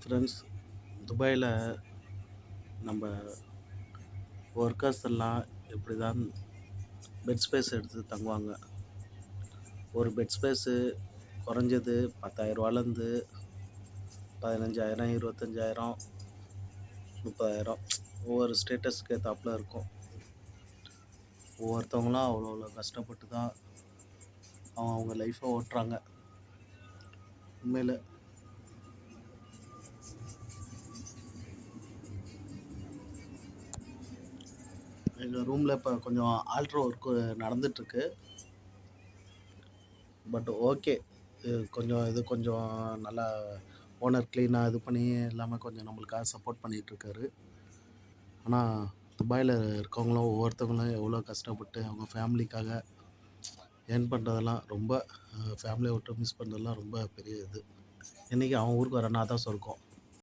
Friends, துபாயில் நம்ம workers எல்லாம் இப்படி தான் பெட் ஸ்பேஸ் எடுத்து தங்குவாங்க. ஒரு பெட் ஸ்பேஸு குறைஞ்சது 10,000 15,000 25,000 30,000 ஒவ்வொரு ஸ்டேட்டஸ்க்கு ஏற்றாப்புல இருக்கும். ஒவ்வொருத்தவங்களாம் அவ்வளோ கஷ்டப்பட்டு தான் அவங்க லைஃப்பை ஓட்டுறாங்க. உண்மையில் எங்கள் ரூமில் இப்போ கொஞ்சம் ஆல்ட்ரு ஒர்க்கு நடந்துகிட்ருக்கு. பட் ஓகே, இது கொஞ்சம் நல்லா ஓனர் க்ளீனாக இது பண்ணி எல்லாமே கொஞ்சம் நம்மளுக்காக சப்போர்ட் பண்ணிகிட்ருக்காரு. ஆனால் துபாயில் இருக்கவங்களும் ஒவ்வொருத்தவங்களும் எவ்வளோ கஷ்டப்பட்டு அவங்க ஃபேமிலிக்காக ஏர்ன் பண்ணுறதெல்லாம் ரொம்ப ஃபேமிலியை விட்டு மிஸ் பண்ணுறதெல்லாம் ரொம்ப பெரிய இது. இன்றைக்கி அவன் ஊருக்கு வரேன்னா தான் சொர்க்கம்.